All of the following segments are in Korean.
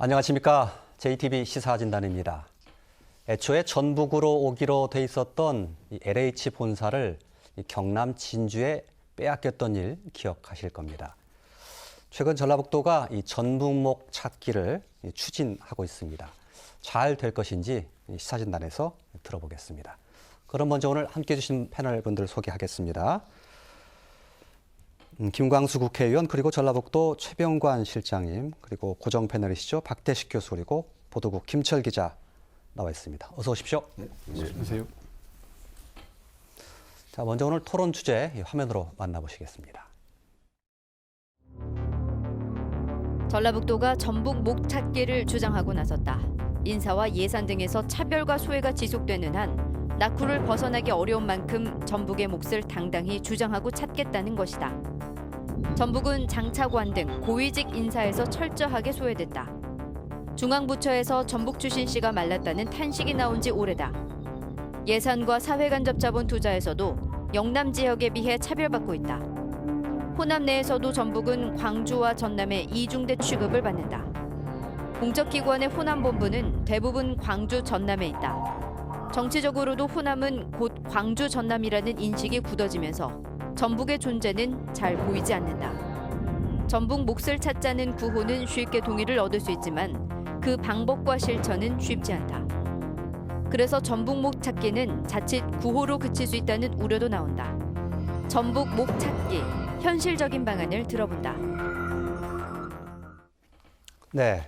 안녕하십니까. JTBC 시사진단입니다. 애초에 전북으로 오기로 돼 있었던 LH 본사를 경남 진주에 빼앗겼던 일 기억하실 겁니다. 최근 전라북도가 이 전북목 찾기를 추진하고 있습니다. 잘 될 것인지 시사진단에서 들어보겠습니다. 그럼 먼저 오늘 함께해 주신 패널 분들 소개하겠습니다. 김광수 국회의원, 그리고 전라북도 최병관 실장님, 그리고 고정 패널이시죠. 박대식 교수, 그리고 보도국 김철 기자 나와 있습니다. 어서 오십시오. 네, 안녕하세요. 자, 먼저 오늘 토론 주제 화면으로 만나보시겠습니다. 전라북도가 전북 목 찾기를 주장하고 나섰다. 인사와 예산 등에서 차별과 소외가 지속되는 한 낙후를 벗어나기 어려운 만큼 전북의 몫을 당당히 주장하고 찾겠다는 것이다. 전북은 장차관 등 고위직 인사에서 철저하게 소외됐다. 중앙부처에서 전북 출신 씨가 말랐다는 탄식이 나온 지 오래다. 예산과 사회간접 자본 투자에서도 영남 지역에 비해 차별받고 있다. 호남 내에서도 전북은 광주와 전남의 이중대 취급을 받는다. 공적기관의 호남본부는 대부분 광주, 전남에 있다. 정치적으로도 호남은 곧 광주, 전남이라는 인식이 굳어지면서 전북의 존재는 잘 보이지 않는다. 전북 몫을 찾자는 구호는 쉽게 동의를 얻을 수 있지만 그 방법과 실천은 쉽지 않다. 그래서 전북 목 찾기는 자칫 구호로 그칠 수 있다는 우려도 나온다. 전북 목 찾기, 현실적인 방안을 들어본다. 네,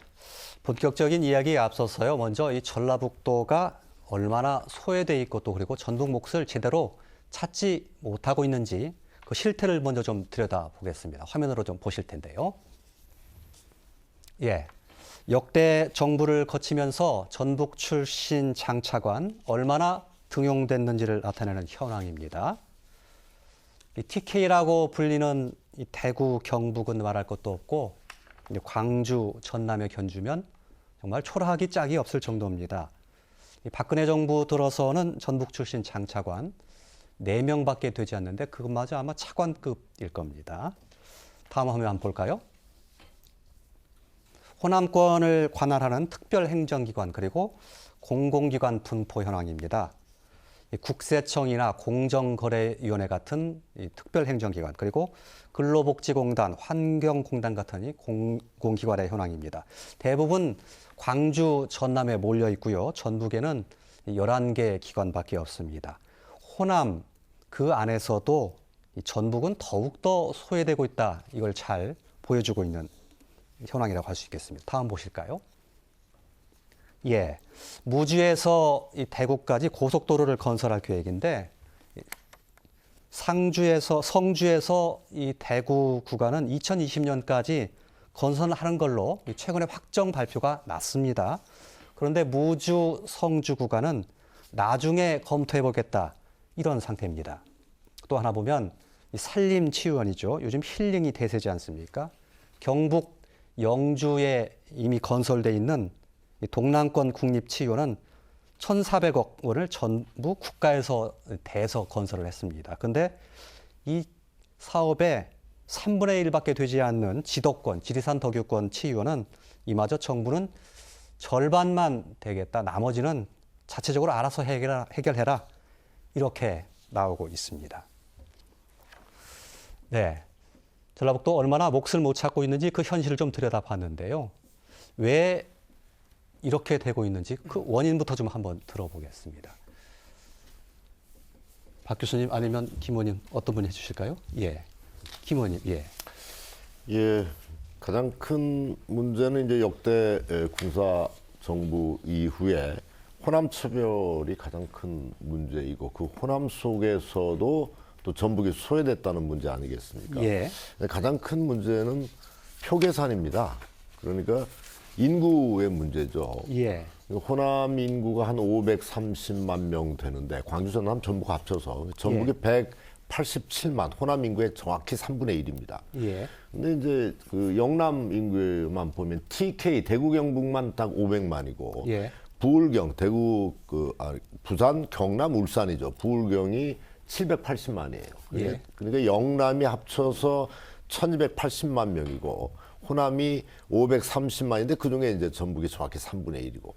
본격적인 이야기에 앞서서요. 먼저 이 전라북도가 얼마나 소외돼 있고 또 그리고 전북 몫을 제대로 찾지 못하고 있는지 그 실태를 먼저 좀 들여다보겠습니다. 화면으로 좀 보실 텐데요. 예, 역대 정부를 거치면서 전북 출신 장차관 얼마나 등용됐는지를 나타내는 현황입니다. 이 TK라고 불리는 이 대구, 경북은 말할 것도 없고 이제 광주, 전남에 견주면 정말 초라하기 짝이 없을 정도입니다. 이 박근혜 정부 들어서는 전북 출신 장차관 4명밖에 되지 않는데 그것마저 아마 차관급일 겁니다. 다음 화면 한번 볼까요? 호남권을 관할하는 특별행정기관 그리고 공공기관 분포 현황입니다. 국세청이나 공정거래위원회 같은 특별행정기관 그리고 근로복지공단, 환경공단 같은 이 공공기관의 현황입니다. 대부분 광주, 전남에 몰려 있고요. 전북에는 11개 기관밖에 없습니다. 호남 그 안에서도 전북은 더욱더 소외되고 있다. 이걸 잘 보여주고 있는 현황이라고 할 수 있겠습니다. 다음 보실까요? 예, 무주에서 이 대구까지 고속도로를 건설할 계획인데 성주에서 이 대구 구간은 2020년까지 건설하는 걸로 최근에 확정 발표가 났습니다. 그런데 무주, 성주 구간은 나중에 검토해보겠다. 이런 상태입니다. 또 하나 보면 산림치유원이죠. 요즘 힐링이 대세지 않습니까? 경북 영주에 이미 건설돼 있는 동남권 국립치유원은 1,400억 원을 전부 국가에서 대서 건설을 했습니다. 그런데 이 사업의 3분의 1밖에 되지 않는 지도권, 지리산 덕유권 치유원은 이마저 정부는 절반만 되겠다. 나머지는 자체적으로 알아서 해결해라. 이렇게 나오고 있습니다. 네, 전라북도 얼마나 몫을 못 찾고 있는지 그 현실을 좀 들여다봤는데요. 왜 이렇게 되고 있는지 그 원인부터 좀 한번 들어보겠습니다. 박 교수님 아니면 김 의원님 어떤 분이 해주실까요? 예, 김 의원님. 예. 예, 가장 큰 문제는 이제 역대 군사 정부 이후에 호남 차별이 가장 큰 문제이고 그 호남 속에서도 또 전북이 소외됐다는 문제 아니겠습니까? 예. 가장 큰 문제는 표계산입니다. 그러니까 인구의 문제죠. 예. 호남 인구가 한 530만 명 되는데 광주, 전남, 전북 합쳐서 전북이 187만, 호남 인구의 정확히 3분의 1입니다. 예. 근데 이제 그 영남 인구만 보면 TK 대구 경북만 딱 500만이고 예. 부울경 대구 부산, 경남, 울산이죠. 부울경이 780만이에요. 예. 그러니까 영남이 합쳐서 1280만 명이고 호남이 530만인데 그중에 이제 전북이 정확히 3분의 1이고.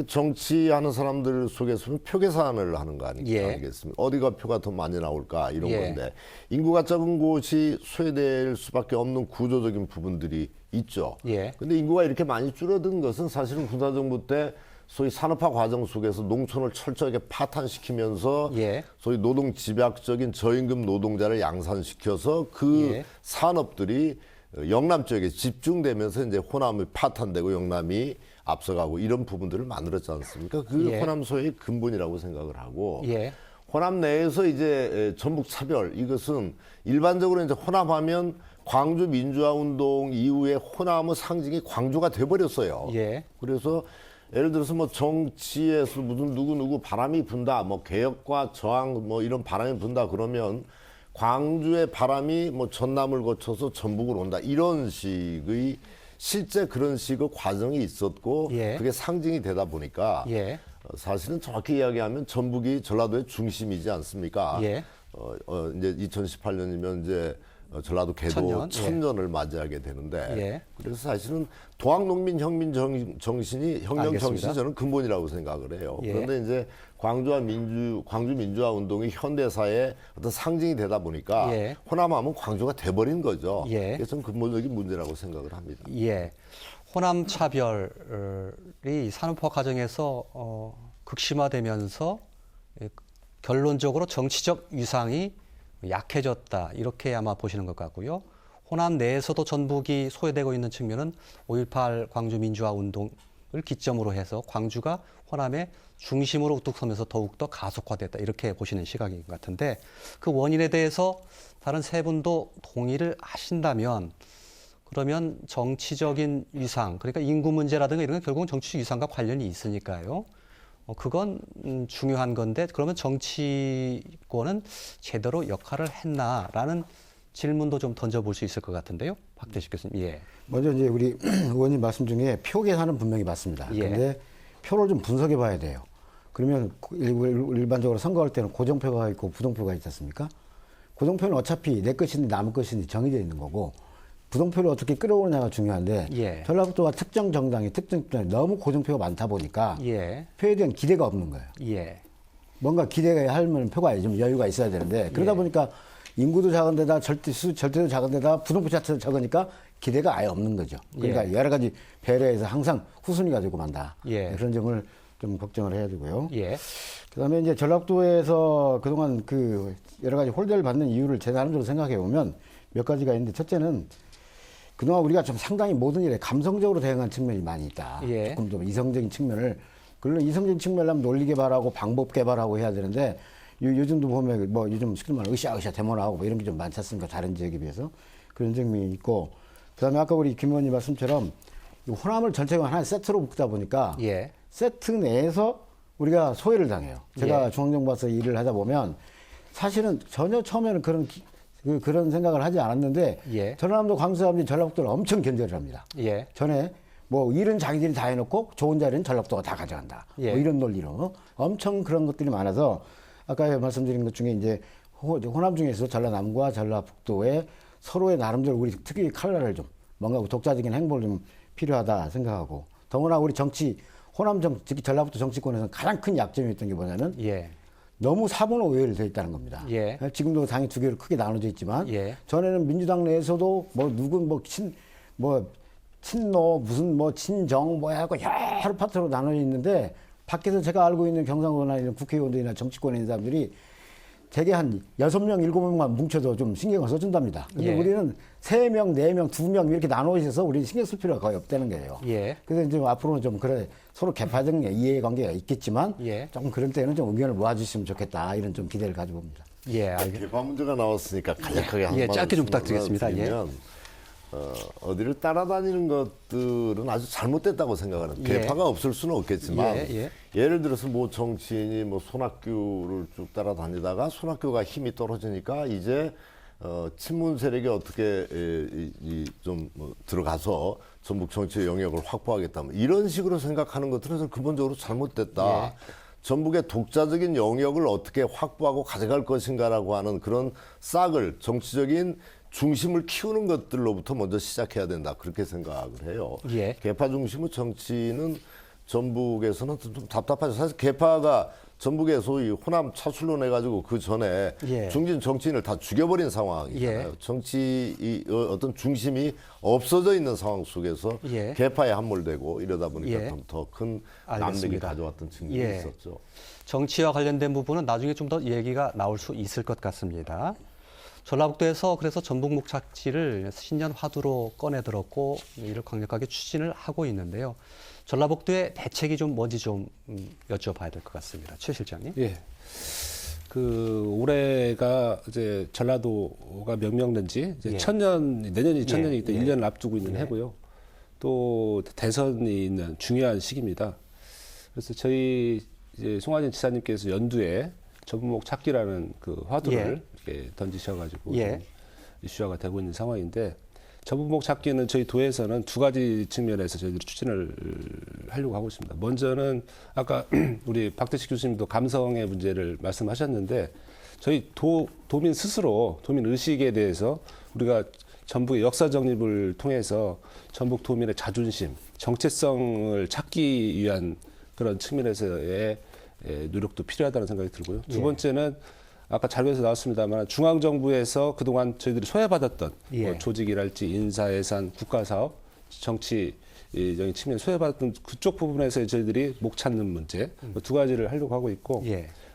정치하는 사람들 속에서는 표 계산을 하는 거 아니겠습니까? 어디가 표가 더 많이 나올까 이런 건데 인구가 적은 곳이 소외될 수밖에 없는 구조적인 부분들이 있죠. 근데 인구가 이렇게 많이 줄어든 것은 사실은 군사정부 때 소위 산업화 과정 속에서 농촌을 철저하게 파탄시키면서 소위 노동 집약적인 저임금 노동자를 양산시켜서 그 산업들이 영남 쪽에 집중되면서 이제 호남이 파탄되고 영남이 앞서가고 이런 부분들을 만들었지 않습니까? 그 호남 소외의 근본이라고 생각을 하고 호남 내에서 이제 전북 차별 이것은 일반적으로 이제 호남하면 광주 민주화 운동 이후에 호남의 상징이 광주가 돼버렸어요. 그래서 예를 들어서 뭐 정치에서 무슨 누구 바람이 분다, 뭐 개혁과 저항 뭐 이런 바람이 분다 그러면 광주의 바람이 뭐 전남을 거쳐서 전북으로 온다 이런 식의 실제 그런 식의 과정이 있었고 그게 상징이 되다 보니까 사실은 정확히 이야기하면 전북이 전라도의 중심이지 않습니까? 이제 2018년이면 이제 전라도 개도 천년을 맞이하게 되는데 그래서 사실은 도항농민 혁명 정신이 저는 근본이라고 생각을 해요. 그런데 이제 광주 민주화 운동이 현대사의 어떤 상징이 되다 보니까 호남하면 광주가 돼버린 거죠. 그래서 저는 근본적인 문제라고 생각을 합니다. 호남 차별이 산업화 과정에서 극심화되면서 결론적으로 정치적 위상이 약해졌다 이렇게 아마 보시는 것 같고요. 호남 내에서도 전북이 소외되고 있는 측면은 5.18 광주 민주화 운동을 기점으로 해서 광주가 호남의 중심으로 우뚝 서면서 더욱더 가속화됐다 이렇게 보시는 시각인 것 같은데 그 원인에 대해서 다른 세 분도 동의를 하신다면 그러면 정치적인 위상 그러니까 인구 문제라든가 이런 건 결국은 정치적 위상과 관련이 있으니까요. 그건 중요한 건데 그러면 정치권은 제대로 역할을 했나라는 질문도 좀 던져볼 수 있을 것 같은데요. 박대식 교수님. 먼저 이제 우리 의원님 말씀 중에 표 계산은 분명히 맞습니다. 그런데 표를 좀 분석해 봐야 돼요. 그러면 일반적으로 선거할 때는 고정표가 있고 부동표가 있지 않습니까? 고정표는 어차피 내 것인지 남의 것인지 정해져 있는 거고 부동표를 어떻게 끌어오느냐가 중요한데 전라북도와 특정 정당이 너무 고정표가 많다 보니까 표에 대한 기대가 없는 거예요. 뭔가 기대가 하면 표가 좀 여유가 있어야 되는데 그러다 보니까 인구도 작은 데다 절대도 작은 데다 부동표 자체도 적으니까 기대가 아예 없는 거죠. 그러니까 여러 가지 배려해서 항상 후순위가 되고 만다. 그런 점을 좀 걱정을 해야 되고요. 그다음에 이제 전라북도에서 그동안 그 여러 가지 홀대를 받는 이유를 제 나름대로 생각해 보면 몇 가지가 있는데 첫째는 그동안 우리가 좀 상당히 모든 일에 감성적으로 대응한 측면이 많이 있다. 조금 좀 이성적인 측면을 물론 이성적인 측면을 하면 논리 개발하고 방법 개발하고 해야 되는데 요즘도 보면 뭐 요즘 시끄러 말하면 으쌰으쌰 데모하고 뭐 이런 게 좀 많지 않습니까? 다른 지역에 비해서 그런 점이 있고 그다음에 아까 우리 김 의원님 말씀처럼 호남을 전체가 하나의 세트로 묶다 보니까 세트 내에서 우리가 소외를 당해요. 제가 중앙정부에서 일을 하다 보면 사실은 전혀 처음에는 그런 생각을 하지 않았는데 전라남도 광주 사람들이 전라북도를 엄청 견제를 합니다. 전에 뭐 일은 자기들이 다 해놓고 좋은 자리는 전라북도가 다 가져간다. 뭐 이런 논리로 엄청 그런 것들이 많아서 아까 말씀드린 것 중에 이제 호남 중에서 전라남과 전라북도의 서로의 나름대로 우리 특유의 칼날을 좀 뭔가 독자적인 행보를 좀 필요하다 생각하고 더구나 우리 특히 전라북도 정치권에서는 가장 큰 약점이었던 게 뭐냐면 너무 사분의 오해를 돼 있다는 겁니다. 지금도 당이 두 개로 크게 나눠져 있지만 전에는 민주당 내에서도 친노 무슨 뭐 친정 뭐야 하고 여러 파트로 나눠져 있는데 밖에서 제가 알고 있는 경상도나 이런 국회의원들이나 정치권에 있는 사람들이 대개 한 6명, 7명만 뭉쳐도 좀 신경을 써준답니다. 근데 우리는 3명, 4명, 2명 이렇게 나눠 있어서 우리는 신경 쓸 필요가 거의 없다는 거예요. 그래서 이제 앞으로는 좀 서로 개파적 이해관계가 있겠지만 조금 그럴 때는 좀 의견을 모아주시면 좋겠다 이런 좀 기대를 가져봅니다. 개파 문제가 나왔으니까 간략하게 한 말씀 짧게 좀 부탁드리겠습니다. 어디를 따라다니는 것들은 아주 잘못됐다고 생각하는. 개파가 없을 수는 없겠지만 예를 들어서 뭐 정치인이 뭐 손학규를 쭉 따라다니다가 손학규가 힘이 떨어지니까 이제 친문 세력이 어떻게 좀 들어가서 전북 정치의 영역을 확보하겠다. 이런 식으로 생각하는 것들은 근본적으로 잘못됐다. 전북의 독자적인 영역을 어떻게 확보하고 가져갈 것인가라고 하는 그런 싹을 정치적인 중심을 키우는 것들로부터 먼저 시작해야 된다 그렇게 생각을 해요. 예. 계파 중심의 정치는 전북에서는 좀 답답하죠. 사실 계파가 전북에 소위 호남 차출로 내가지고 그 전에 예. 중진 정치인을 다 죽여버린 상황이잖아요. 정치 어떤 중심이 없어져 있는 상황 속에서 예. 계파에 함몰되고 이러다 보니까 예. 더 큰 난맥이 알겠습니다. 가져왔던 측면이 예. 있었죠. 정치와 관련된 부분은 나중에 좀 더 얘기가 나올 수 있을 것 같습니다. 전라북도에서 그래서 전북 목착지를 신년 화두로 꺼내 들었고 이를 강력하게 추진을 하고 있는데요. 전라북도의 대책이 좀 뭔지 좀 여쭤봐야 될 것 같습니다. 최 실장님. 예. 올해가 이제 전라도가 명명된 지 이제 예. 내년이 천년이기 때문에 예. 1년을 앞두고 있는 예. 해고요. 또 대선이 있는 중요한 시기입니다. 그래서 저희 이제 송하진 지사님께서 연두에 전북목 찾기라는 그 화두를 이렇게 던지셔가지고 예. 좀 이슈화가 되고 있는 상황인데 전북목 찾기는 저희 도에서는 두 가지 측면에서 저희들이 추진을 하려고 하고 있습니다. 먼저는 아까 우리 박대식 교수님도 감성의 문제를 말씀하셨는데 저희 도민 스스로 도민 의식에 대해서 우리가 전북의 역사 정립을 통해서 전북 도민의 자존심, 정체성을 찾기 위한 그런 측면에서의 노력도 필요하다는 생각이 들고요. 두 번째는 아까 자료에서 나왔습니다만 중앙정부에서 그동안 저희들이 소외받았던 뭐 조직이랄지 인사, 예산, 국가사업, 정치적인 측면 소외받았던 그쪽 부분에서 저희들이 목 찾는 문제 두 가지를 하려고 하고 있고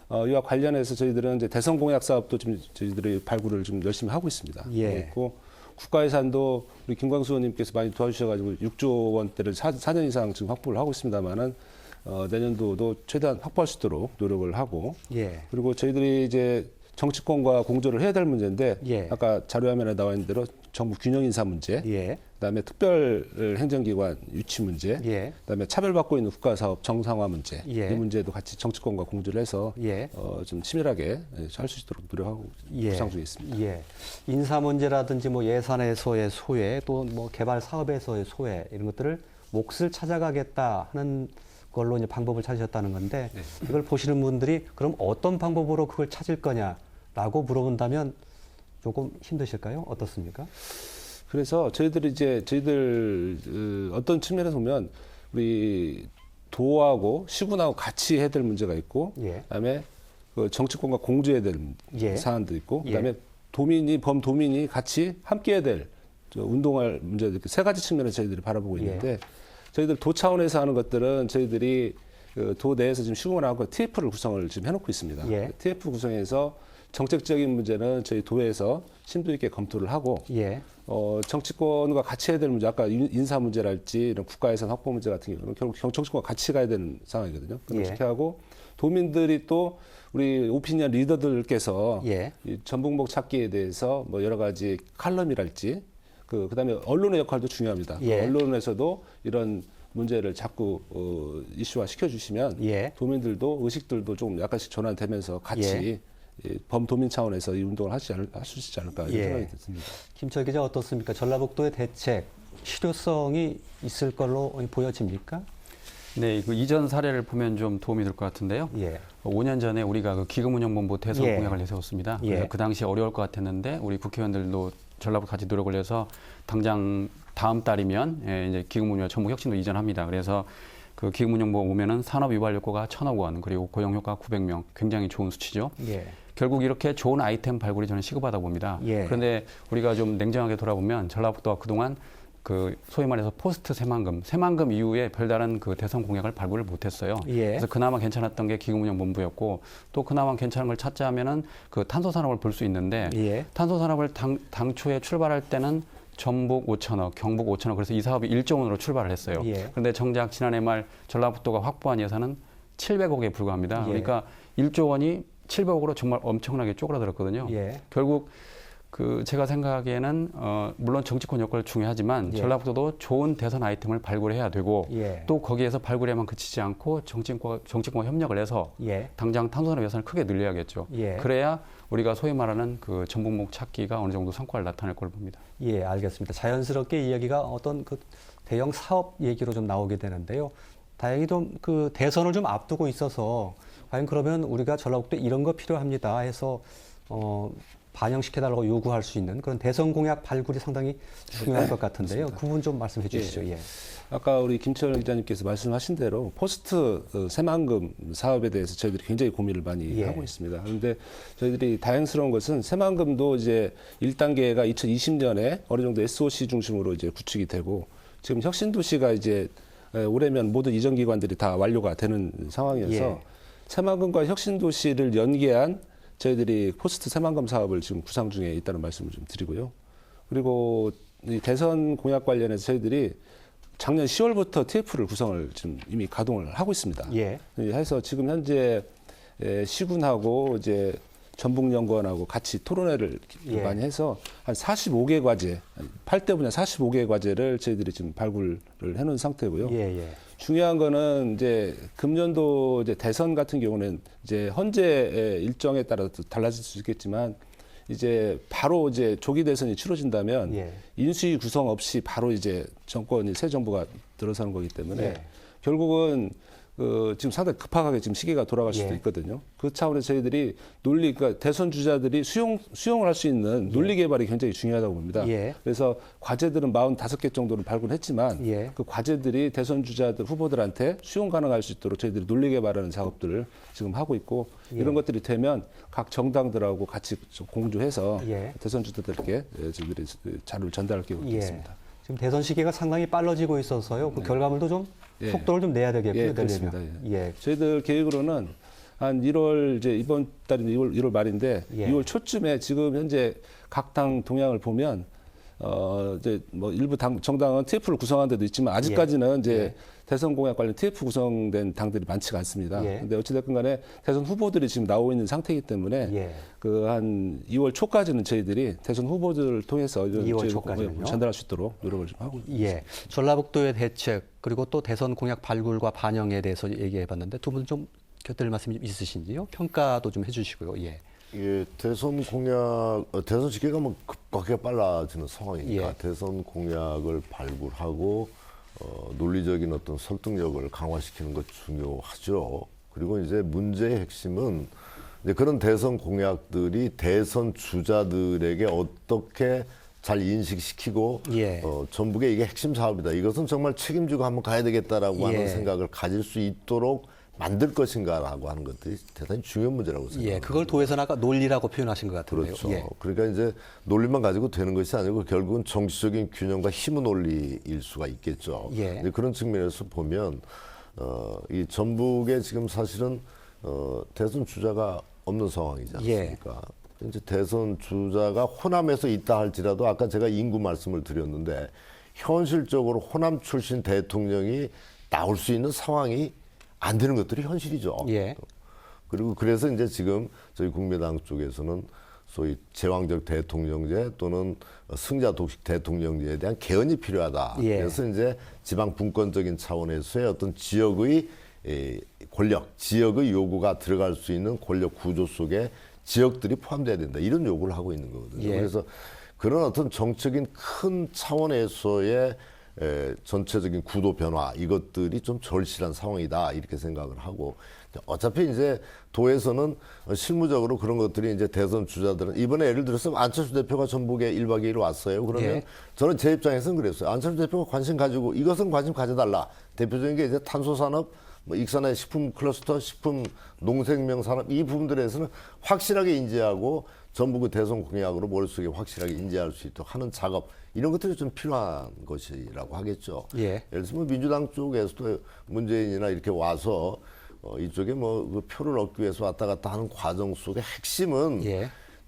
이와 관련해서 저희들은 이제 대선 공약 사업도 지금 저희들이 발굴을 좀 열심히 하고 있습니다. 그리고 국가 예산도 우리 김광수 의원님께서 많이 도와주셔가지고 6조 원대를 4년 이상 지금 확보를 하고 있습니다만은 내년도도 최대한 확보할 수 있도록 노력을 하고 그리고 저희들이 이제 정치권과 공조를 해야 될 문제인데 아까 자료화면에 나와 있는 대로 정부 균형 인사 문제, 그다음에 특별 행정기관 유치 문제, 그다음에 차별받고 있는 국가사업 정상화 문제 이 문제도 같이 정치권과 공조를 해서 좀 치밀하게 할 수 있도록 노력하고 구상 중에 있습니다. 인사 문제라든지 뭐 예산에서의 소외, 또 뭐 개발 사업에서의 소외 이런 것들을 몫을 찾아가겠다 하는 걸로 이제 방법을 찾으셨다는 건데 이걸 보시는 분들이 그럼 어떤 방법으로 그걸 찾을 거냐라고 물어본다면 조금 힘드실까요? 어떻습니까? 그래서 저희들 어떤 측면에서 보면 우리 도하고 시군하고 같이 해야 될 문제가 있고 그다음에 그 정치권과 공조해야 될 사안도 있고 그다음에 범도민이 같이 함께 해야 될 운동할 문제도 있고 세 가지 측면에서 저희들이 바라보고 있는데 저희들 도 차원에서 하는 것들은 저희들이 도 내에서 지금 시공을 하고 TF를 구성을 지금 해놓고 있습니다. TF 구성해서 정책적인 문제는 저희 도에서 심도 있게 검토를 하고 정치권과 같이 해야 될 문제, 아까 인사 문제랄지 이런 국가예산 확보 문제 같은 경우는 결국 정치권과 같이 가야 되는 상황이거든요. 그렇게 하고 도민들이 또 우리 오피니언 리더들께서 이 전북목 찾기에 대해서 뭐 여러 가지 칼럼이랄지 그다음에 언론의 역할도 중요합니다. 언론에서도 이런 문제를 자꾸 이슈화 시켜주시면 도민들도 의식들도 좀 약간씩 전환되면서 같이 범도민 차원에서 이 운동을 할 수 있지 않을까 이런 생각이 듭니다. 김철 기자 어떻습니까? 전라북도의 대책 실효성이 있을 걸로 보여집니까? 네, 그 이전 사례를 보면 좀 도움이 될 것 같은데요. 5년 전에 우리가 그 기금운용본부 대선 공약을 내세웠습니다. 그래서 그 당시 어려울 것 같았는데 우리 국회의원들도 전라북도 같이 노력을 해서 당장 다음 달이면 이제 기금운용 전북혁신도 이전합니다. 그래서 그 기금운용본부 오면은 산업유발효과가 1,000억 원 그리고 고용효과 900명 굉장히 좋은 수치죠. 결국 이렇게 좋은 아이템 발굴이 저는 시급하다 봅니다. 그런데 우리가 좀 냉정하게 돌아보면 전라북도가 그동안 그 소위 말해서 포스트 새만금 이후에 별다른 그 대선 공약을 발굴을 못했어요. 그래서 그나마 괜찮았던 게 기금운용본부였고 또 그나마 괜찮은 걸 찾자 하면은 그 탄소 산업을 볼 수 있는데 탄소 산업을 당초에 출발할 때는 전북 5천억, 경북 5천억 그래서 이 사업이 1조 원으로 출발을 했어요. 그런데 정작 지난해 말 전라북도가 확보한 예산은 700억에 불과합니다. 그러니까 1조 원이 700억으로 정말 엄청나게 쪼그라들었거든요. 결국 그 제가 생각하기에는 물론 정치권 역할 중요하지만 전라북도도 좋은 대선 아이템을 발굴해야 되고 또 거기에서 발굴에만 그치지 않고 정치권과 협력을 해서 당장 탄소산업 예산을 크게 늘려야겠죠. 그래야 우리가 소위 말하는 그 전북목 찾기가 어느 정도 성과를 나타낼 걸 봅니다. 알겠습니다. 자연스럽게 이야기가 어떤 그 대형 사업 얘기로 좀 나오게 되는데요. 다행히 좀 그 대선을 좀 앞두고 있어서 과연 그러면 우리가 전라북도에 이런 거 필요합니다 해서 반영시켜달라고 요구할 수 있는 그런 대선 공약 발굴이 상당히 중요할 것 같은데요. 그 부분 좀 말씀해 주시죠. 예. 아까 우리 김철 기자님께서 말씀하신 대로 포스트 새만금 사업에 대해서 저희들이 굉장히 고민을 많이 하고 있습니다. 그런데 저희들이 다행스러운 것은 새만금도 이제 1단계가 2020년에 어느 정도 SOC 중심으로 이제 구축이 되고 지금 혁신도시가 이제 올해면 모든 이전 기관들이 다 완료가 되는 상황이어서 새만금과 혁신도시를 연계한 저희들이 포스트 새만금 사업을 지금 구상 중에 있다는 말씀을 좀 드리고요. 그리고 이 대선 공약 관련해서 저희들이 작년 10월부터 TF를 구성을 지금 이미 가동을 하고 있습니다. 해서 지금 현재 시군하고 이제 전북연구원하고 같이 토론회를 많이 해서 한 45개 과제, 8대 분야 45개 과제를 저희들이 지금 발굴을 해놓은 상태고요. 중요한 거는 이제 금년도 이제 대선 같은 경우는 이제 헌재 일정에 따라 달라질 수 있겠지만 이제 바로 이제 조기 대선이 치러진다면 인수위 구성 없이 바로 이제 정권이 새 정부가 들어서는 거기 때문에 결국은 지금 상당히 급하게 지금 시기가 돌아갈 수도 있거든요. 그 차원에서 저희들이 그러니까 대선 주자들이 수용을 할 수 있는 논리 개발이 굉장히 중요하다고 봅니다. 그래서 과제들은 45개 정도를 발굴했지만 그 과제들이 대선 주자들 후보들한테 수용 가능할 수 있도록 저희들이 논리 개발하는 작업들을 지금 하고 있고 이런 것들이 되면 각 정당들하고 같이 공조해서 대선 주자들에게 저희들이 자료를 전달할 계획이 있습니다. 지금 대선 시기가 상당히 빨라지고 있어서요. 그 결과물도 좀 속도를 좀 내야 되겠고요. 그렇습니다. 저희들 계획으로는 한 1월 이제 이번 달인 1월 말인데 2월 초쯤에 지금 현재 각 당 동향을 보면 이제 뭐 일부 정당은 TF를 구성한 데도 있지만 아직까지는 이제 대선 공약 관련 TF 구성된 당들이 많지가 않습니다. 근데 어찌됐건 간에 대선 후보들이 지금 나오고 있는 상태이기 때문에 그 한 2월 초까지는 저희들이 대선 후보들을 통해서 2월 초까지는요? 전달할 수 있도록 노력을 좀 하고 있습니다. 전라북도의 대책 그리고 또 대선 공약 발굴과 반영에 대해서 얘기해 봤는데 두 분 좀 곁들일 말씀이 있으신지요? 평가도 좀 해주시고요. 대선 공약, 대선 시기가 뭐 급하게 빨라지는 상황이니까 대선 공약을 발굴하고 논리적인 어떤 설득력을 강화시키는 것 중요하죠. 그리고 이제 문제의 핵심은 이제 그런 대선 공약들이 대선 주자들에게 어떻게 잘 인식시키고 전북의 이게 핵심 사업이다. 이것은 정말 책임지고 한번 가야 되겠다라고 하는 생각을 가질 수 있도록 만들 것인가라고 하는 것들이 대단히 중요한 문제라고 생각합니다. 그걸 도에서는 아까 논리라고 표현하신 것 같은데요. 그렇죠. 그러니까 이제 논리만 가지고 되는 것이 아니고 결국은 정치적인 균형과 힘의 논리일 수가 있겠죠. 그런 측면에서 보면 이 전북에 지금 사실은 대선 주자가 없는 상황이지 않습니까? 이제 대선 주자가 호남에서 있다 할지라도 아까 제가 인구 말씀을 드렸는데 현실적으로 호남 출신 대통령이 나올 수 있는 상황이 안 되는 것들이 현실이죠. 그리고 그래서 이제 지금 저희 국민당 쪽에서는 소위 제왕적 대통령제 또는 승자 독식 대통령제에 대한 개헌이 필요하다. 그래서 이제 지방 분권적인 차원에서의 어떤 지역의 권력, 지역의 요구가 들어갈 수 있는 권력 구조 속에 지역들이 포함돼야 된다. 이런 요구를 하고 있는 거거든요. 그래서 그런 어떤 정책인 큰 차원에서의 전체적인 구도 변화 이것들이 좀 절실한 상황이다 이렇게 생각을 하고 어차피 이제 도에서는 실무적으로 그런 것들이 이제 대선 주자들은 이번에 예를 들어서 안철수 대표가 전북에 1박 2일 왔어요. 그러면 저는 제 입장에서는 그랬어요. 안철수 대표가 관심 가지고 이것은 관심 가져달라. 대표적인 게 이제 탄소산업, 뭐 익산의 식품 클러스터, 식품 농생명 산업 이 부분들에서는 확실하게 인지하고 전북의 대선 공약으로 머릿속에 확실하게 인지할 수 있도록 하는 작업 이런 것들이 좀 필요한 것이라고 하겠죠. 예를 들면 민주당 쪽에서도 문재인이나 이렇게 와서 이쪽에 뭐 그 표를 얻기 위해서 왔다 갔다 하는 과정 속의 핵심은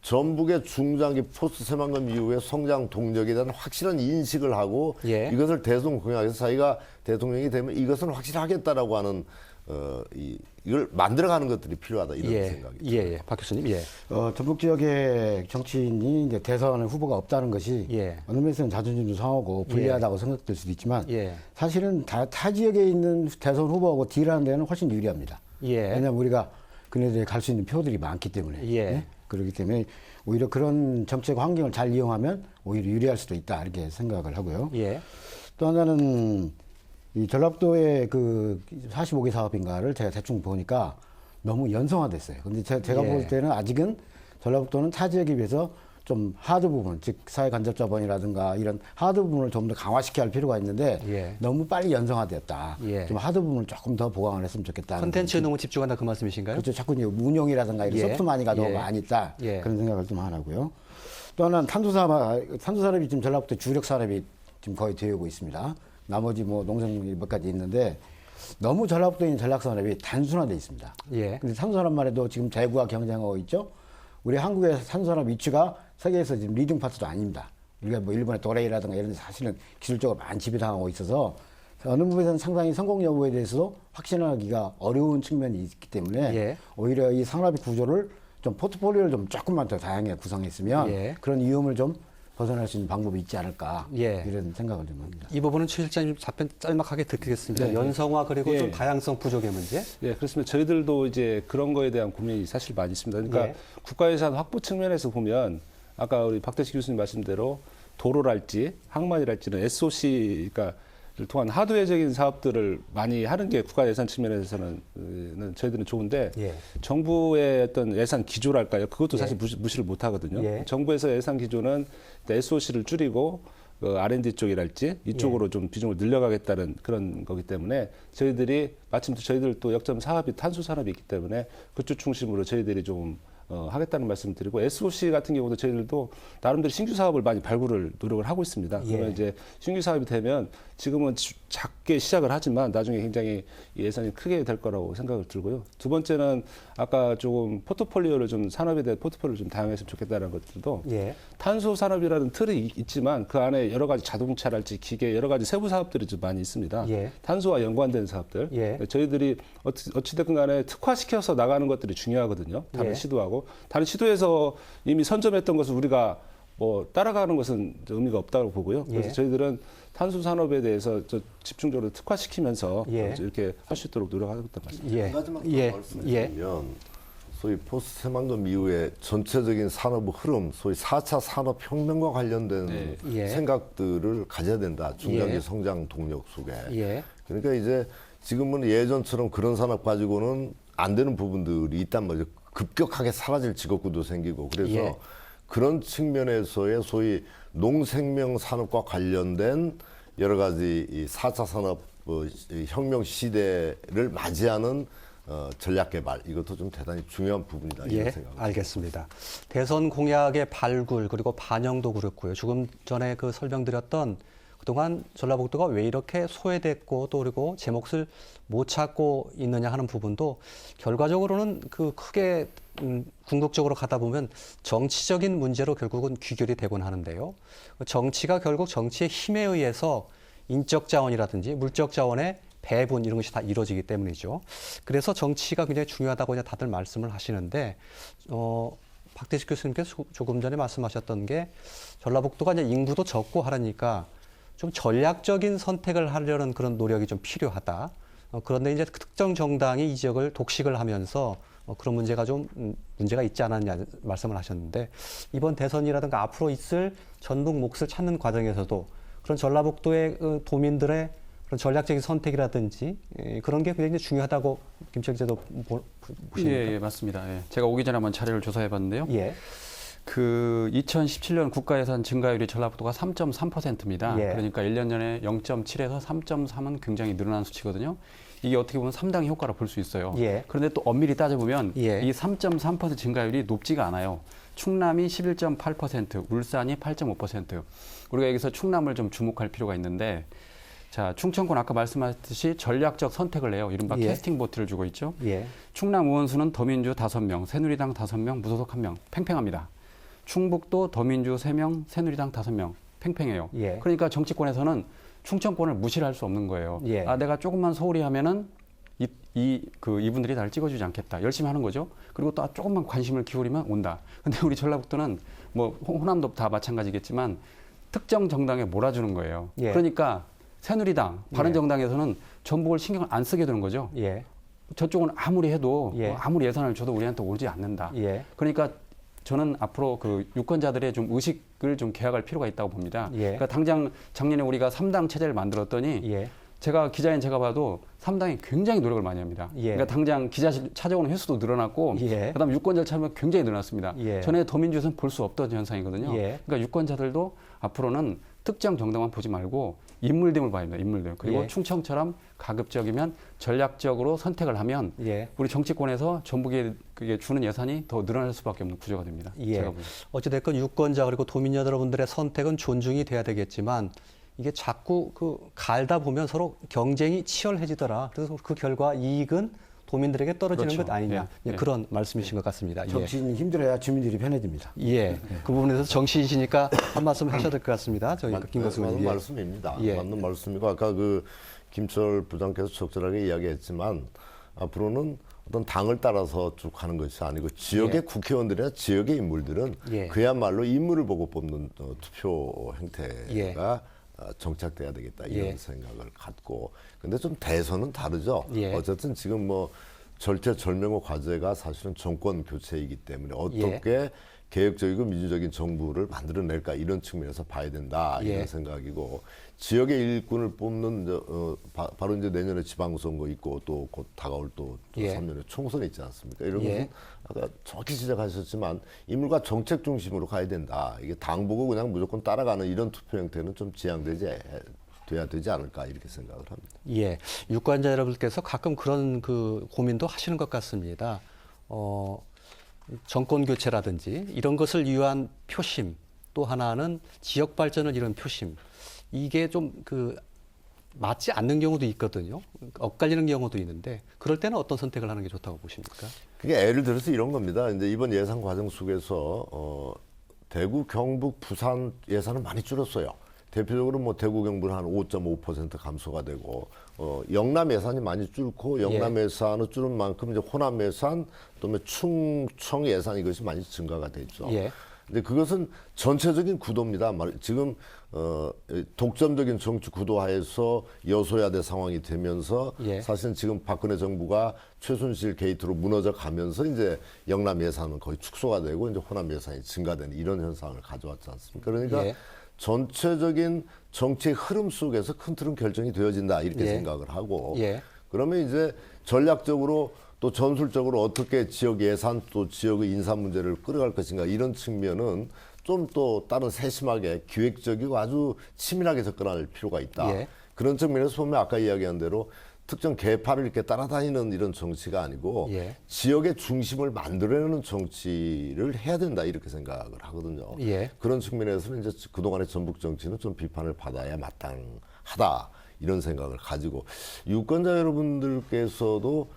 전북의 중장기 포스트 새만금 이후에 성장 동력에 대한 확실한 인식을 하고 이것을 대선 공약에서 자기가 대통령이 되면 이것은 확실하겠다라고 하는 이걸 만들어가는 것들이 필요하다 이런 생각이죠. 박 교수님. 전북 지역의 정치인이 이제 대선 후보가 없다는 것이 어느 면에서는 자존심도 상하고 불리하다고 생각될 수도 있지만 사실은 타 지역에 있는 대선 후보하고 딜하는 데는 훨씬 유리합니다. 왜냐하면 우리가 그네들에 갈 수 있는 표들이 많기 때문에 그렇기 때문에 오히려 그런 정책 환경을 잘 이용하면 오히려 유리할 수도 있다 이렇게 생각을 하고요. 또 하나는 이 전라북도의 그 45개 사업인가를 제가 대충 보니까 너무 연성화됐어요. 근데 제가 볼 때는 아직은 전라북도는 타 지역에 비해서 좀 하드 부분, 즉 사회 간접 자본이라든가 이런 하드 부분을 좀 더 강화시켜야 할 필요가 있는데 예. 너무 빨리 연성화되었다. 예. 좀 하드 부분을 조금 더 보강을 했으면 좋겠다. 콘텐츠에 너무 집중한다 그 말씀이신가요? 그렇죠. 자꾸 이제 운용이라든가 이런 예. 소프트마니가 너무 예. 많이 있다. 예. 그런 생각을 좀 하고요. 또 하나는 탄소산업이 지금 전라북도 주력 산업이 지금 거의 되어오고 있습니다. 나머지 뭐 농산물 몇 가지 있는데 너무 전라북도인 전략산업이 단순화되어 있습니다. 예. 근데 탄소산업만 해도 지금 대구와 경쟁하고 있죠. 우리 한국의 탄소산업 위치가 세계에서 지금 리딩 파트도 아닙니다. 우리가 뭐 일본의 도레이라든가 이런 데 사실은 기술적으로 많이 지배당하고 있어서 어느 부분에서는 상당히 성공 여부에 대해서도 확신하기가 어려운 측면이 있기 때문에 예. 오히려 이 산업의 구조를 좀 포트폴리오를 좀 조금만 더 다양하게 구성했으면 예. 그런 위험을 좀 벗어날 수 있는 방법이 있지 않을까 예. 이런 생각을 좀 합니다. 이 부분은 최 실장님 답변 짤막하게 듣겠습니다. 네. 연성화 그리고 예. 좀 다양성 부족의 문제. 예, 그렇습니다. 저희들도 이제 그런 거에 대한 고민이 사실 많이 있습니다. 그러니까 예. 국가예산 확보 측면에서 보면 아까 우리 박대식 교수님 말씀대로 도로랄지 항만이랄지는 SOC, 그러니까 를 통한 하드웨어적인 사업들을 많이 하는 게 국가 예산 측면에서는 저희들은 좋은데 예. 정부의 어떤 예산 기조랄까요? 그것도 예. 사실 무시를 못 하거든요. 예. 정부에서 예산 기조는 SOC를 줄이고 R&D 쪽이랄지 이쪽으로 좀 비중을 늘려가겠다는 그런 거기 때문에 저희들이 마침 저희들 또 역점 사업이 탄소 산업이 있기 때문에 그쪽 중심으로 저희들이 좀 하겠다는 말씀을 드리고 SOC 같은 경우도 저희들도 나름대로 신규 사업을 많이 발굴을 노력을 하고 있습니다. 예. 그러면 이제 신규 사업이 되면 지금은 작게 시작을 하지만 나중에 굉장히 예산이 크게 될 거라고 생각을 들고요. 두 번째는 아까 조금 포트폴리오를 좀 산업에 대한 포트폴리오를 좀 다양했으면 좋겠다는 것들도 예. 탄소 산업이라는 틀이 있지만 그 안에 여러 가지 자동차랄지 기계 여러 가지 세부 사업들이 좀 많이 있습니다. 예. 탄소와 연관된 사업들. 예. 저희들이 어찌됐든 간에 특화시켜서 나가는 것들이 중요하거든요. 다른 예. 시도하고. 다른 시도에서 이미 선점했던 것을 우리가 뭐 따라가는 것은 의미가 없다고 보고요. 그래서 예. 저희들은 탄소 산업에 대해서 집중적으로 특화시키면서 예. 이렇게 할 수 있도록 노력하겠다는 말씀. 예. 한 가지만 더 예. 말씀드리면 소위 포스트 새만금 이후에 전체적인 산업 흐름, 소위 4차 산업혁명과 관련된 네. 예. 생각들을 가져야 된다. 중장기 예. 성장 동력 속에. 예. 그러니까 이제 지금은 예전처럼 그런 산업 가지고는 안 되는 부분들이 있단 말이죠. 급격하게 사라질 직업구도 생기고 그래서 예. 그런 측면에서의 소위 농생명 산업과 관련된 여러 가지 이 4차 산업 이 혁명 시대를 맞이하는 전략 개발 이것도 좀 대단히 중요한 부분이다 이런 예, 생각입니다. 알겠습니다. 대선 공약의 발굴 그리고 반영도 그렇고요. 조금 전에 그 설명드렸던 그동안 전라북도가 왜 이렇게 소외됐고 또 그리고 제 몫을 못 찾고 있느냐 하는 부분도 결과적으로는 그 크게 궁극적으로 가다 보면 정치적인 문제로 결국은 귀결이 되곤 하는데요. 정치가 결국 정치의 힘에 의해서 인적 자원이라든지 물적 자원의 배분 이런 것이 다 이루어지기 때문이죠. 그래서 정치가 굉장히 중요하다고 이제 다들 말씀을 하시는데 박대식 교수님께서 조금 전에 말씀하셨던 게 전라북도가 이제 인구도 적고 하라니까 좀 전략적인 선택을 하려는 그런 노력이 좀 필요하다. 그런데 이제 특정 정당이 이 지역을 독식을 하면서 그런 문제가 좀 문제가 있지 않았냐 말씀을 하셨는데 이번 대선이라든가 앞으로 있을 전북 몫을 찾는 과정에서도 그런 전라북도의 도민들의 그런 전략적인 선택이라든지 그런 게 굉장히 중요하다고 김철 기자도 보십니까? 예, 맞습니다. 예. 제가 오기 전에 한번 자료를 조사해 봤는데요. 예. 그 2017년 국가 예산 증가율이 전라북도가 3.3%입니다. 예. 그러니까 1년 전에 0.7에서 3.3은 굉장히 늘어난 수치거든요. 이게 어떻게 보면 3당의 효과를 볼 수 있어요. 예. 그런데 또 엄밀히 따져보면 예. 이 3.3% 증가율이 높지가 않아요. 충남이 11.8%, 울산이 8.5%. 우리가 여기서 충남을 좀 주목할 필요가 있는데 자, 충청권 아까 말씀하셨듯이 전략적 선택을 해요. 이른바 예. 캐스팅 보트를 주고 있죠. 예. 충남 의원수는 더민주 5명, 새누리당 5명, 무소속 1명. 팽팽합니다. 충북도 더민주 3명, 새누리당 5명. 팽팽해요. 예. 그러니까 정치권에서는 충청권을 무시를 할 수 없는 거예요. 예. 아, 내가 조금만 소홀히 하면은 이분들이 나를 찍어주지 않겠다. 열심히 하는 거죠. 그리고 또 조금만 관심을 기울이면 온다. 근데 우리 전라북도는 뭐 호남도 다 마찬가지겠지만 특정 정당에 몰아주는 거예요. 예. 그러니까 새누리당, 바른정당에서는 전북을 신경을 안 쓰게 되는 거죠. 예. 저쪽은 아무리 해도 예. 아무리 예산을 줘도 우리한테 오지 않는다. 예. 그러니까 저는 앞으로 그 유권자들의 좀 의식을 좀 개혁할 필요가 있다고 봅니다. 예. 그러니까 당장 작년에 우리가 3당 체제를 만들었더니 예. 제가 기자인 제가 봐도 상당히 굉장히 노력을 많이 합니다. 예. 그러니까 당장 기자실 찾아오는 횟수도 늘어났고, 예. 그다음 유권자 참여가 굉장히 늘어났습니다. 예. 전에 더민주에서는 볼 수 없던 현상이거든요. 예. 그러니까 유권자들도 앞으로는 특정 정당만 보지 말고 인물 등을 봐야 합니다. 인물 등. 그리고 예. 충청처럼 가급적이면 전략적으로 선택을 하면 예. 우리 정치권에서 전북에 그게 주는 예산이 더 늘어날 수밖에 없는 구조가 됩니다. 예. 제가 보기에는. 어찌됐건 유권자 그리고 도민 여러분들의 선택은 존중이 돼야 되겠지만 이게 자꾸 그 갈다 보면 서로 경쟁이 치열해지더라. 그래서 그 결과 이익은 도민들에게 떨어지는 그렇죠. 것 아니냐. 예. 예, 그런 말씀이신 것 같습니다. 예. 정치인이 힘들어야 주민들이 편해집니다. 예. 그 부분에서 정치인이시니까 한 말씀 하셔야 될 것 같습니다. 저희 김건수 맞는 의원님. 예. 말씀입니다. 예. 맞는 말씀이고 아까 그 김철 부장께서 적절하게 이야기했지만 앞으로는 어떤 당을 따라서 쭉 하는 것이 아니고 지역의 예. 국회의원들이나 지역의 인물들은 예. 그야말로 인물을 보고 뽑는 투표 행태가 예. 정착돼야 되겠다 이런 예. 생각을 갖고 근데 좀 대선은 다르죠. 예. 어쨌든 지금 뭐 절체절명의 과제가 사실은 정권 교체이기 때문에 어떻게 개혁적이고 민주적인 정부를 만들어낼까 이런 측면에서 봐야 된다 이런 예. 생각이고 지역의 일꾼을 뽑는 바로 이제 내년에 지방선거 있고 또 곧 다가올 또 예. 3년에 총선이 있지 않습니까? 이런 예. 것은 아까 정확히 지적하셨지만 인물과 정책 중심으로 가야 된다. 이게 당 보고 그냥 무조건 따라가는 이런 투표 형태는 좀 돼야 되지 않을까 이렇게 생각을 합니다. 예. 유권자 여러분께서 가끔 그런 그 고민도 하시는 것 같습니다. 정권 교체라든지 이런 것을 위한 표심, 또 하나는 지역 발전을 이룬 표심. 이게 좀 그 맞지 않는 경우도 있거든요. 엇갈리는 경우도 있는데 그럴 때는 어떤 선택을 하는 게 좋다고 보십니까? 그게 예를 들어서 이런 겁니다. 이제 이번 예산 과정 속에서 대구, 경북, 부산 예산은 많이 줄었어요. 대표적으로 뭐 대구, 경북은 한 5.5% 감소가 되고 영남 예산이 많이 줄고 영남 예산을 줄은 만큼 이제 호남 예산, 또는 충청 예산 이것이 많이 증가가 됐죠. 예. 근데 그것은 전체적인 구도입니다. 지금 독점적인 정치 구도 하에서 여소야대 상황이 되면서 예. 사실은 지금 박근혜 정부가 최순실 게이트로 무너져 가면서 이제 영남 예산은 거의 축소가 되고 이제 호남 예산이 증가되는 이런 현상을 가져왔지 않습니까? 그러니까 예. 전체적인 정치의 흐름 속에서 큰 틀은 결정이 되어진다 이렇게 예. 생각을 하고 예. 그러면 이제 전략적으로 또 전술적으로 어떻게 지역 예산 또 지역의 인사 문제를 끌어갈 것인가 이런 측면은 좀 또 다른 세심하게 기획적이고 아주 치밀하게 접근할 필요가 있다. 예. 그런 측면에서 보면 아까 이야기한 대로 특정 계파를 이렇게 따라다니는 이런 정치가 아니고 예. 지역의 중심을 만들어내는 정치를 해야 된다 이렇게 생각을 하거든요. 예. 그런 측면에서는 이제 그동안의 전북 정치는 좀 비판을 받아야 마땅하다 이런 생각을 가지고 유권자 여러분들께서도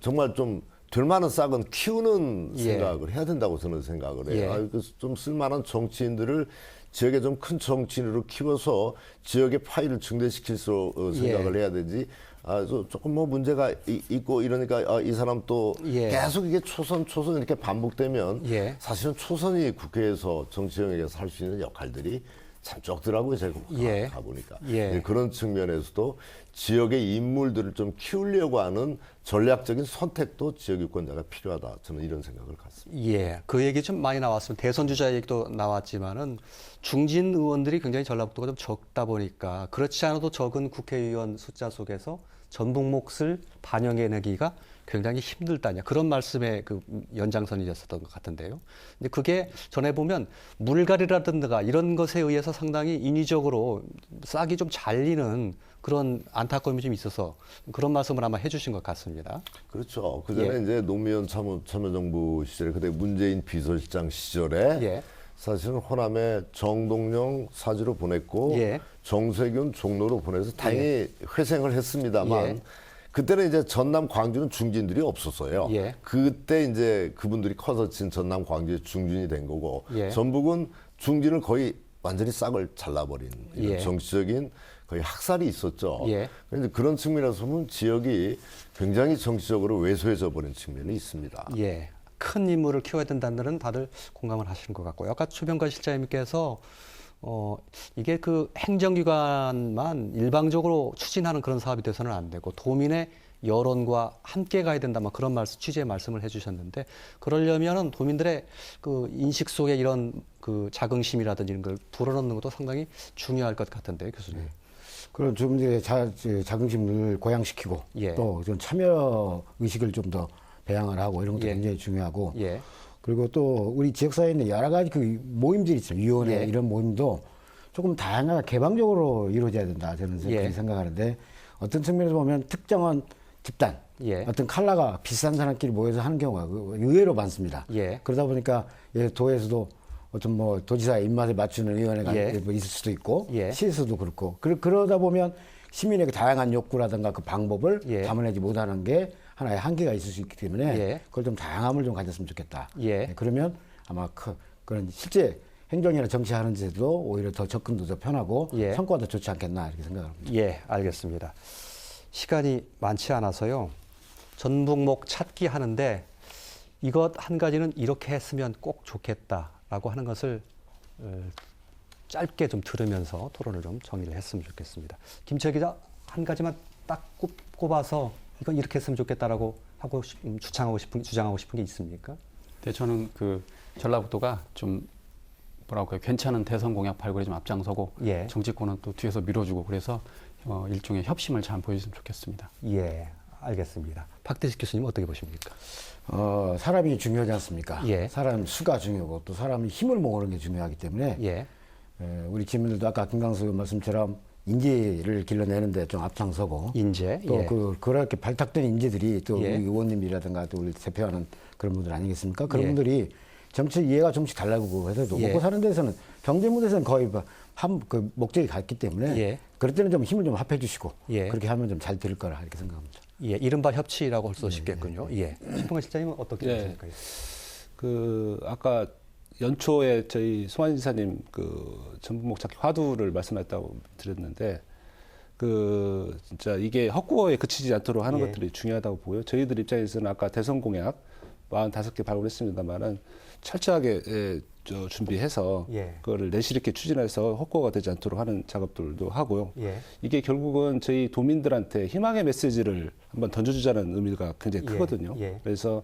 정말 좀 될 만한 싹은 키우는 예. 생각을 해야 된다고 저는 생각을 해요. 예. 좀 쓸만한 정치인들을 지역에 좀 큰 정치인으로 키워서 지역의 파일을 증대시킬 수 생각을 해야 되지. 조금 뭐 문제가 있고 이러니까 이 사람 또 예. 계속 이게 초선 이렇게 반복되면 예. 사실은 초선이 국회에서 정치형에서 할 수 있는 역할들이 참 적더라고요. 제가 예. 가보니까. 예. 그런 측면에서도 지역의 인물들을 좀 키우려고 하는 전략적인 선택도 지역 유권자가 필요하다. 저는 이런 생각을 갖습니다. 예, 그 얘기 좀 많이 나왔습니다. 대선 주자 얘기도 나왔지만은 중진 의원들이 굉장히 전라북도가 좀 적다 보니까 그렇지 않아도 적은 국회의원 숫자 속에서 전북 몫을 반영해내기가 굉장히 힘들다냐 그런 말씀의 그 연장선이었었던 것 같은데요. 근데 그게 전에 보면 물갈이라든가 이런 것에 의해서 상당히 인위적으로 싹이 좀 잘리는 그런 안타까움이 좀 있어서 그런 말씀을 아마 해주신 것 같습니다. 그렇죠. 그 전에 예. 이제 노무현 참여정부 시절에 그때 문재인 비서실장 시절에 예. 사실은 호남에 정동영 사지로 보냈고 예. 정세균 종로로 보내서 다행히 회생을 했습니다만 예. 그때는 이제 전남 광주는 중진들이 없었어요. 예. 그때 이제 그분들이 커서 진 전남 광주의 중진이 된 거고 예. 전북은 중진을 거의 완전히 싹을 잘라버린 이런 예. 정치적인 거의 학살이 있었죠. 예. 그런데 그런 측면에서 보면 지역이 굉장히 정치적으로 왜소해져 버린 측면이 있습니다. 예. 큰 인물을 키워야 된다는 데는 다들 공감을 하시는 것 같고요. 아까 최병관 실장님께서 이게 그 행정기관만 일방적으로 추진하는 그런 사업이 돼서는 안 되고 도민의 여론과 함께 가야 된다, 막 그런 취지의 말씀을 해주셨는데 그러려면은 도민들의 그 인식 속에 이런 그 자긍심이라든지 이런 걸 불어넣는 것도 상당히 중요할 것 같은데요, 교수님. 그런 좀 이제 자긍심을 고양시키고 예. 또 좀 참여 의식을 좀 더 배양을 하고 이런 것도 예. 굉장히 중요하고 예. 그리고 또 우리 지역사회에 있는 여러 가지 그 모임들이 있어요. 위원회 예. 이런 모임도 조금 다양하게 개방적으로 이루어져야 된다. 저는 예. 그렇게 생각하는데 어떤 측면에서 보면 특정한 집단, 예. 어떤 컬러가 비슷한 사람끼리 모여서 하는 경우가 의외로 많습니다. 예. 그러다 보니까 도에서도 어떤 뭐 도지사의 입맛에 맞추는 의원회가 예. 뭐 있을 수도 있고 예. 시에서도 그렇고 그러다 보면 시민의 그 다양한 욕구라든가 그 방법을 예. 담아내지 못하는 게 하나의 한계가 있을 수 있기 때문에 예. 그걸 좀 다양함을 좀 가졌으면 좋겠다. 예. 네, 그러면 아마 그런 실제 행정이나 정치하는 데도 오히려 더 접근도 더 편하고 예. 성과도 좋지 않겠나 이렇게 생각합니다. 예, 알겠습니다. 시간이 많지 않아서요. 전북목 찾기 하는데 이것 한 가지는 이렇게 했으면 꼭 좋겠다라고 하는 것을 짧게 좀 들으면서 토론을 좀 정리를 했으면 좋겠습니다. 김철 기자, 한 가지만 딱 꼽아서 이건 이렇게 했으면 좋겠다라고 하고 주장하고 싶은 게 있습니까? 네, 저는 그 전라북도가 좀 뭐라고 해요, 괜찮은 대선 공약 발굴에 좀 앞장서고 예. 정치권은 또 뒤에서 밀어주고 그래서 일종의 협심을 잘 보여줬으면 좋겠습니다. 예, 알겠습니다. 박대식 교수님 어떻게 보십니까? 사람이 중요하지 않습니까? 예. 사람 수가 중요하고 또 사람이 힘을 모으는 게 중요하기 때문에 예, 우리 지민들도 아까 김강수 말씀처럼 인재를 길러내는데 좀 앞장서고 인재. 또 예. 그렇게 발탁된 인재들이 또 예. 우리 의원님이라든가 또 우리 대표하는 그런 분들 아니겠습니까? 그런 예. 분들이 정치 이해가 조금씩 달라고 해서도 예. 먹고 사는 데서는 경제 무대에서는 거의 그 목적이 같기 때문에 예. 그럴 때는 좀 힘을 좀 합해 주시고 예. 그렇게 하면 좀 잘 될 거라 이렇게 생각합니다. 예, 이른바 협치라고 할 수도 있겠군요. 예. 신봉환 실장님은 어떻게 예. 보십니까? 그 아까 연초에 저희 송환 지사님 그 전북목 찾기 화두를 말씀하셨다고 드렸는데 그 진짜 이게 헛구어에 그치지 않도록 하는 예. 것들이 중요하다고 보고요. 저희들 입장에서는 아까 대선 공약 45개 발굴했습니다만은 철저하게 준비해서 예. 그거를 내실 있게 추진해서 헛구어가 되지 않도록 하는 작업들도 하고요. 예. 이게 결국은 저희 도민들한테 희망의 메시지를 한번 던져주자는 의미가 굉장히 예. 크거든요. 예. 그래서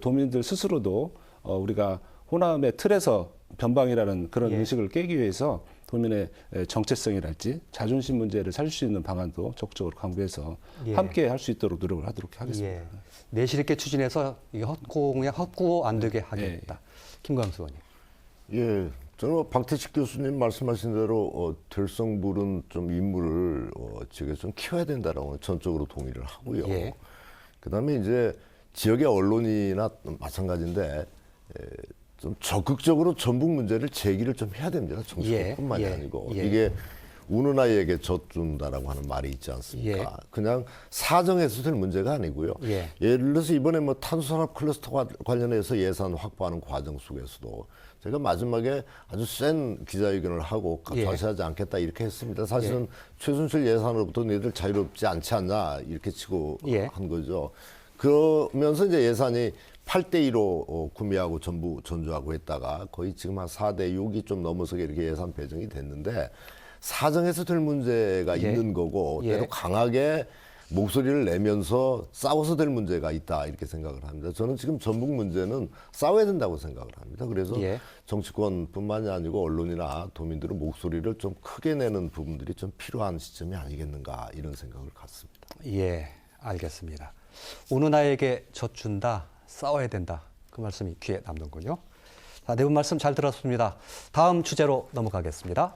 도민들 스스로도 우리가 호남의 틀에서 변방이라는 그런 예. 의식을 깨기 위해서 도민의 정체성이랄지 자존심 문제를 살릴 수 있는 방안도 적극적으로 강구해서 예. 함께 할 수 있도록 노력을 하도록 하겠습니다. 예. 내실 있게 추진해서 이게 헛구어 안 되게 하겠다. 김광수 의원님. 예, 저는 박태식 교수님 말씀하신 대로 될성부른 좀 인물을 지역에서 좀 키워야 된다라고 전적으로 동의를 하고요. 예. 그다음에 이제 지역의 언론이나 마찬가지인데 좀 적극적으로 전북 문제를 제기를 좀 해야 됩니다. 정치권뿐만이 예. 아니고 예. 이게 우는 아이에게 젖준다라고 하는 말이 있지 않습니까? 예. 그냥 사정해서 될 문제가 아니고요. 예. 예를 들어서 이번에 뭐 탄소산업 클러스터 관련해서 예산 확보하는 과정 속에서도 제가 마지막에 아주 센 기자회견을 하고 예. 과시하지 않겠다 이렇게 했습니다. 사실은 최순실 예산으로부터 너희들 자유롭지 않지 않냐 이렇게 치고 예. 한 거죠. 그러면서 이제 예산이 8대2로 구매하고 전부 전주하고 했다가 거의 지금 한 4대6이 좀 넘어서 이렇게 예산 배정이 됐는데 사정해서 될 문제가 예. 있는 거고 예. 때로 강하게 목소리를 내면서 싸워서 될 문제가 있다 이렇게 생각을 합니다. 저는 지금 전북 문제는 싸워야 된다고 생각을 합니다. 그래서 예. 정치권뿐만이 아니고 언론이나 도민들은 목소리를 좀 크게 내는 부분들이 좀 필요한 시점이 아니겠는가 이런 생각을 갖습니다. 예, 알겠습니다. 우는 아이에게 젖준다, 싸워야 된다. 그 말씀이 귀에 남는군요. 자, 네 분 말씀 잘 들었습니다. 다음 주제로 넘어가겠습니다.